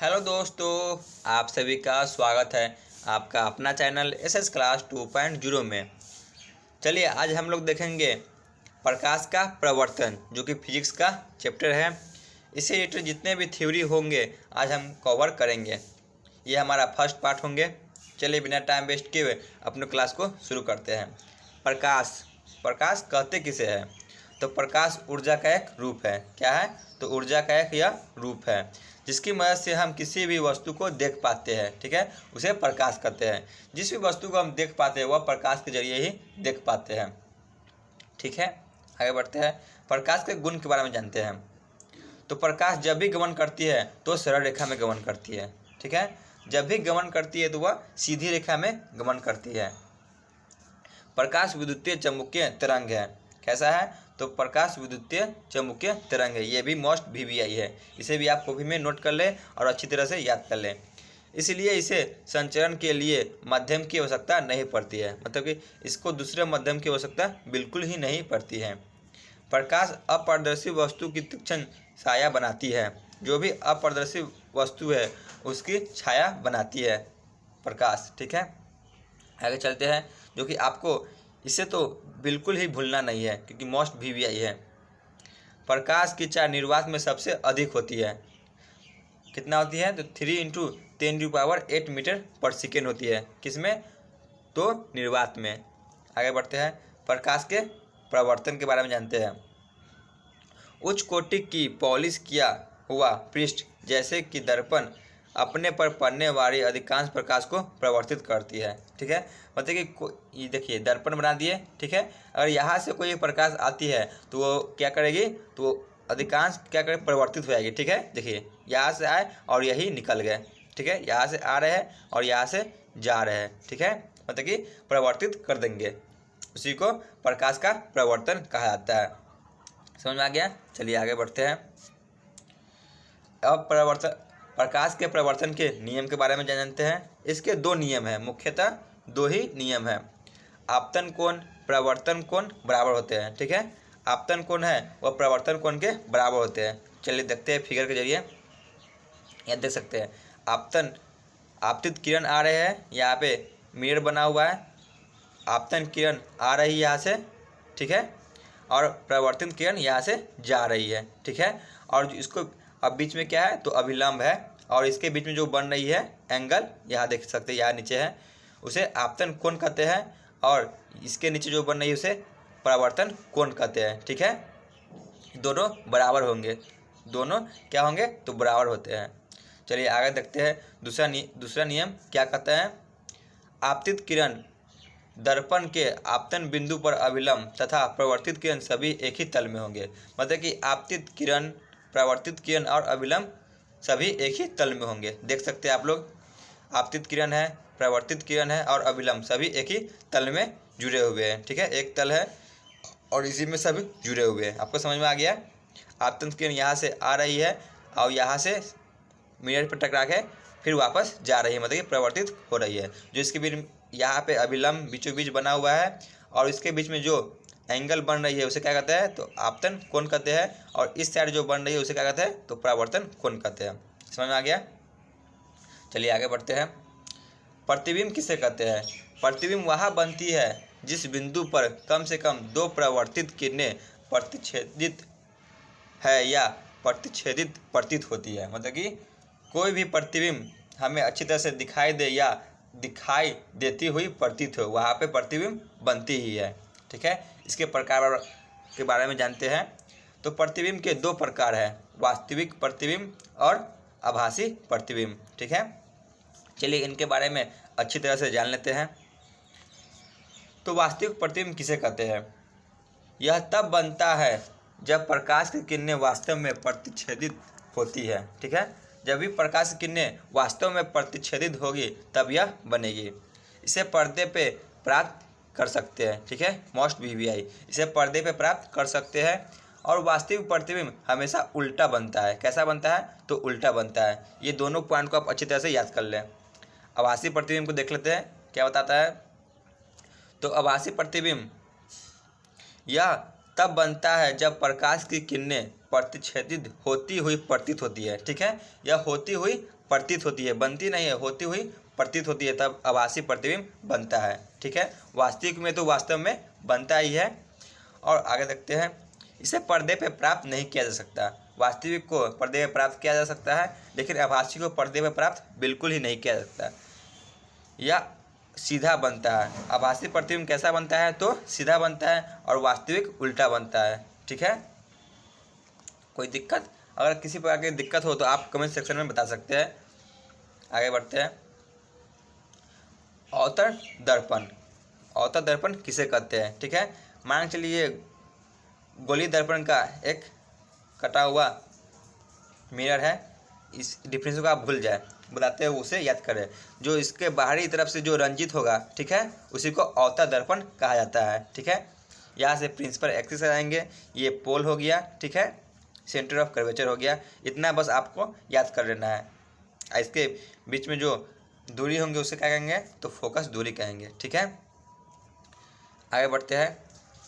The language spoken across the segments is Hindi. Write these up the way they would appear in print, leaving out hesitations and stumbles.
हेलो दोस्तों, आप सभी का स्वागत है आपका अपना चैनल एसएस क्लास 2.0 में। चलिए आज हम लोग देखेंगे प्रकाश का प्रवर्तन, जो कि फिजिक्स का चैप्टर है। इससे रिलेटेड जितने भी थ्योरी होंगे आज हम कवर करेंगे। ये हमारा फर्स्ट पार्ट होंगे। चलिए बिना टाइम वेस्ट किए अपने क्लास को शुरू करते हैं। प्रकाश कहते किसे हैं? तो प्रकाश ऊर्जा का एक रूप है। क्या है? तो ऊर्जा का एक यह रूप है जिसकी मदद से हम किसी भी वस्तु को देख पाते हैं। ठीक है, उसे प्रकाश कहते हैं। जिस भी वस्तु को हम देख पाते हैं वह प्रकाश के जरिए ही देख पाते हैं। ठीक है, आगे बढ़ते हैं। प्रकाश के गुण के बारे में जानते हैं। तो प्रकाश जब भी गमन करती है तो सरल रेखा में गमन करती है। ठीक है, जब भी गमन करती है तो वह सीधी रेखा में गमन करती है। प्रकाश विद्युतीय चुंबकीय तरंग है। कैसा है? तो प्रकाश विद्युतीय चुंबकीय तरंग है। ये भी मोस्ट VVI है। इसे भी आप कॉपी में नोट कर लें और अच्छी तरह से याद कर लें। इसलिए इसे संचरण के लिए माध्यम की आवश्यकता नहीं पड़ती है। मतलब कि इसको दूसरे माध्यम की आवश्यकता बिल्कुल ही नहीं पड़ती है। प्रकाश अपारदर्शी वस्तु की तीक्ष्ण छाया बनाती है। जो भी अपारदर्शी वस्तु है उसकी छाया बनाती है प्रकाश। ठीक है, आगे चलते हैं। जो कि आपको इसे तो बिल्कुल ही भूलना नहीं है क्योंकि मोस्ट VVI है। प्रकाश की चाल निर्वात में सबसे अधिक होती है। कितना होती है? तो 3 × 10⁸ मीटर पर सेकेंड होती है। किसमें? तो निर्वात में। आगे बढ़ते हैं। प्रकाश के प्रवर्तन के बारे में जानते हैं। उच्च कोटि की पॉलिश किया हुआ पृष्ठ जैसे कि दर्पण अपने पर पड़ने वाली अधिकांश प्रकाश को प्रवर्तित करती है। ठीक है, मतलब कि ये देखिए दर्पण बना दिए। ठीक है, अगर यहाँ से कोई प्रकाश आती है तो वो क्या करेगी? तो वो अधिकांश क्या करे? प्रवर्तित हो जाएगी। ठीक है, देखिए यहाँ से आए और यही निकल गए। ठीक है, यहाँ से आ रहे हैं और यहाँ से जा रहे हैं। ठीक है, मतलब कि प्रवर्तित कर देंगे। उसी को प्रकाश का प्रवर्तन कहा जाता है। समझ में आ गया? चलिए आगे बढ़ते हैं। अब प्रकाश के प्रवर्तन के नियम के बारे में जानते हैं। इसके दो नियम हैं, मुख्यतः दो ही नियम हैं। आपतन कोण प्रवर्तन कोण बराबर होते हैं। ठीक है, आपतन कोण है वह प्रवर्तन कोण के बराबर होते हैं। चलिए देखते हैं फिगर के जरिए। यहाँ देख सकते हैं आपतित किरण आ रहे हैं। यहाँ पे मिरर बना हुआ है। आपतन किरण आ रही है यहाँ से। ठीक है, और प्रवर्तित किरण यहाँ से जा रही है। ठीक है, और इसको अब बीच में क्या है? तो अभिलंब है। और इसके बीच में जो बन रही है एंगल, यहाँ देख सकते हैं, यहाँ नीचे है, उसे आपतन कोण कहते हैं। और इसके नीचे जो बन रही है उसे प्रवर्तन कोण कहते हैं। ठीक है, दोनों बराबर होंगे। दोनों क्या होंगे? तो बराबर होते हैं। चलिए आगे देखते हैं। दूसरा नियम क्या कहता है? आपतित किरण दर्पण के आपतन बिंदु पर अभिलंब तथा प्रवर्तित किरण सभी एक ही तल में होंगे। मतलब कि आपतित किरण, प्रवर्तित किरण और अभिलंब सभी एक ही तल में होंगे। देख सकते हैं आप लोग, आपतित किरण है, प्रवर्तित किरण है और अभिलंब सभी एक ही तल में जुड़े हुए हैं। ठीक है, एक तल है और इसी में सभी जुड़े हुए हैं। आपको समझ में आ गया? आपतित किरण यहाँ से आ रही है और यहाँ से मिरर पर टकरा के फिर वापस जा रही है, मतलब कि प्रवर्तित हो रही है। जो इसके बीच यहाँ पे अभिलंब बीचों बीच बना हुआ है और इसके बीच में जो एंगल बन रही है उसे क्या कहते हैं? तो आपतन कोण कहते हैं। और इस साइड जो बन रही है उसे क्या कहते हैं? तो परावर्तन कोण कहते हैं। समझ में आ गया? चलिए आगे बढ़ते हैं। प्रतिबिंब किसे कहते हैं? प्रतिबिंब वहाँ बनती है जिस बिंदु पर कम से कम दो प्रवर्तित किरणें प्रतिच्छेदित है या प्रतिच्छेदित प्रतीत होती है। मतलब कि कोई भी प्रतिबिंब हमें अच्छी तरह से दिखाई दे या दिखाई देती हुई प्रतीत हो, वहाँ पे प्रतिबिंब बनती ही है। ठीक है, इसके प्रकार के बारे में जानते हैं। तो प्रतिबिंब के दो प्रकार हैं, वास्तविक प्रतिबिंब और आभासी प्रतिबिंब। ठीक है, चलिए इनके बारे में अच्छी तरह से जान लेते हैं। तो वास्तविक प्रतिबिंब किसे कहते हैं? यह तब बनता है जब प्रकाश की किरणें वास्तव में प्रतिच्छेदित होती है। ठीक है, जब भी प्रकाश की किरणें वास्तव में प्रतिच्छेदित होगी तब यह बनेगी। इसे पर्दे पे प्राप्त कर सकते हैं। ठीक है, मोस्ट VVI, इसे पर्दे पे प्राप्त कर सकते हैं। और वास्तविक प्रतिबिंब हमेशा उल्टा बनता है। कैसा बनता है? तो उल्टा बनता है। ये दोनों पॉइंट को आप अच्छी तरह से याद कर लें। आभासी प्रतिबिंब को देख लेते हैं क्या बताता है। तो आभासी प्रतिबिंब यह तब बनता है जब प्रकाश की किरणें प्रतिच्छेदित होती हुई प्रतीत होती है। ठीक है, यह होती हुई प्रतीत होती है, बनती नहीं है, होती हुई प्रतीत होती है, तब आभासी प्रतिबिंब बनता है। ठीक है, वास्तविक में तो वास्तव में बनता ही है। और आगे देखते हैं, इसे पर्दे पे प्राप्त नहीं किया जा सकता। वास्तविक को पर्दे पे प्राप्त किया जा सकता है, लेकिन आभासी को पर्दे पे प्राप्त बिल्कुल ही नहीं किया जा सकता। यह सीधा बनता है। आभासी प्रतिबिंब कैसा बनता है? तो सीधा बनता है, और वास्तविक उल्टा बनता है। ठीक है, कोई दिक्कत? अगर किसी प्रकार की दिक्कत हो तो आप कमेंट सेक्शन में बता सकते हैं। आगे बढ़ते हैं, अवतल दर्पण। अवतल दर्पण किसे कहते हैं? ठीक है, मान के चलिए गोली दर्पण का एक कटा हुआ मिरर है, इस डिफरेंस को आप भूल जाए, बताते हैं उसे याद करें। जो इसके बाहरी तरफ से जो रंजित होगा, ठीक है, उसी को अवतल दर्पण कहा जाता है। ठीक है, यहाँ से प्रिंसिपल एक्सिस आ जाएंगे, ये पोल हो गया, ठीक है, सेंटर ऑफ कर्वेचर हो गया। इतना बस आपको याद कर लेना है। इसके बीच में जो दूरी होंगे उसे क्या कहेंगे? तो फोकस दूरी कहेंगे। ठीक है, आगे बढ़ते हैं,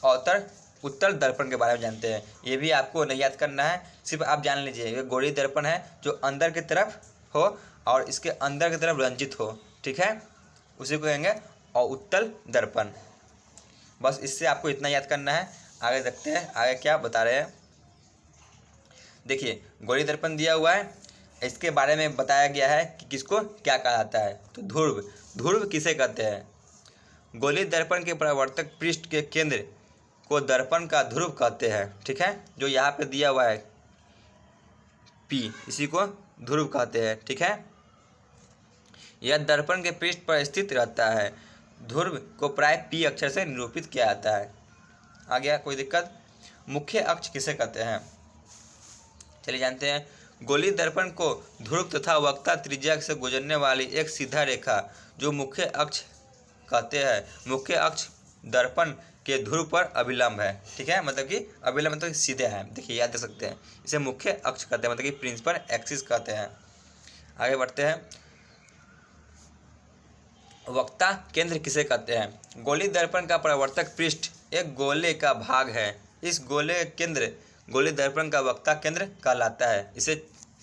अवतल उत्तल दर्पण के बारे में जानते हैं। ये भी आपको नहीं याद करना है, सिर्फ आप जान लीजिए ये गोली दर्पण है जो अंदर की तरफ हो और इसके अंदर की तरफ रंजित हो। ठीक है, उसी को कहेंगे और उत्तल दर्पण। बस इससे आपको इतना याद करना है। आगे देखते हैं आगे क्या बता रहे हैं। देखिए, गोली दर्पण दिया हुआ है, इसके बारे में बताया गया है कि किसको क्या कहा जाता है। तो ध्रुव, ध्रुव किसे कहते हैं? गोली दर्पण के परावर्तक पृष्ठ के केंद्र को दर्पण का ध्रुव कहते हैं। ठीक है, जो यहाँ पे दिया हुआ है P, इसी को ध्रुव कहते हैं। ठीक है, यह दर्पण के पृष्ठ पर स्थित रहता है। ध्रुव को प्राय P अक्षर से निरूपित किया जाता है। आ गया, कोई दिक्कत? मुख्य अक्ष किसे कहते हैं? चलिए जानते हैं। गोली दर्पण को ध्रुव तथा वक्ता त्रिज्या से गुजरने वाली एक सीधा रेखा जो मुख्य अक्ष कहते हैं। मुख्य अक्ष दर्पण के ध्रुव पर अभिलंब है। ठीक है, मतलब कि अभिलंब मतलब सीधे है। देखिए, याद रख सकते हैं, इसे मुख्य अक्ष कहते हैं, मतलब कि प्रिंसिपल एक्सिस कहते हैं। आगे बढ़ते हैं, वक्ता केंद्र किसे कहते हैं? गोली दर्पण का परावर्तक पृष्ठ एक गोले का भाग है। इस गोले केंद्र गोली दर्पण का वक्ता केंद्र कहलाता है। इसे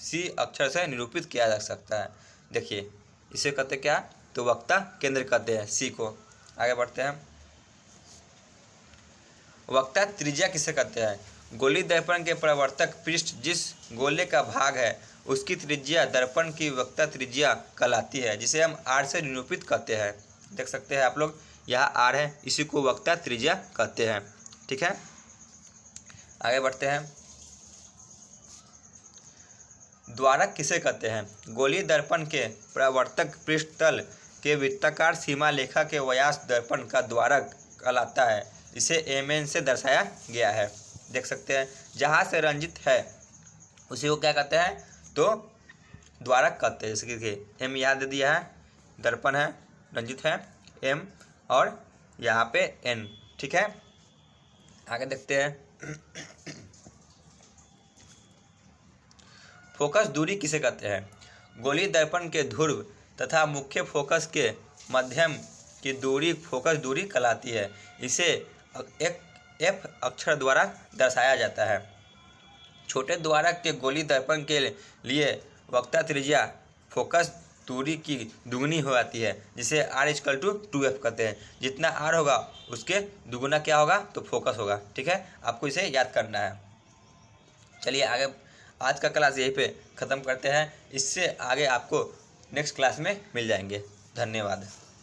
C अक्षर से निरूपित किया जा सकता है। देखिए, इसे कहते क्या? तो वक्ता केंद्र कहते हैं C को। आगे बढ़ते हैं, वक्ता त्रिज्या किसे कहते हैं? गोली दर्पण के परावर्तक पृष्ठ जिस गोले का भाग है उसकी त्रिज्या दर्पण की वक्ता त्रिज्या कहलाती है, जिसे हम R से निरूपित करते हैं। देख सकते हैं आप लोग, यहाँ R है, इसी को वक्ता त्रिज्या कहते हैं। ठीक है, आगे बढ़ते हैं, द्वारक किसे कहते हैं? गोली दर्पण के परावर्तक पृष्ठ तल के वृत्ताकार सीमा लेखा के व्यास दर्पण का द्वारक कहलाता है। इसे Mn से दर्शाया गया है। देख सकते हैं, जहाँ से रंजित है उसी को क्या कहते हैं? तो द्वारक कहते हैं। जैसे कि M याद दे दिया है, दर्पण है, रंजित है M, और यहाँ पे N। ठीक है, आगे देखते हैं, फोकस दूरी किसे कहते हैं? गोली दर्पण के ध्रुव तथा मुख्य फोकस के मध्यम की दूरी फोकस दूरी कहलाती है। इसे एक F अक्षर द्वारा दर्शाया जाता है। छोटे द्वारक के गोली दर्पण के लिए वक्ता त्रिज्या फोकस दूरी की दुगनी हो जाती है, जिसे R=2F कहते हैं। जितना R होगा उसके दुगुना क्या होगा? तो फोकस होगा। ठीक है, आपको इसे याद करना है। चलिए आगे, आज का क्लास यहीं पे ख़त्म करते हैं। इससे आगे आपको नेक्स्ट क्लास में मिल जाएंगे। धन्यवाद।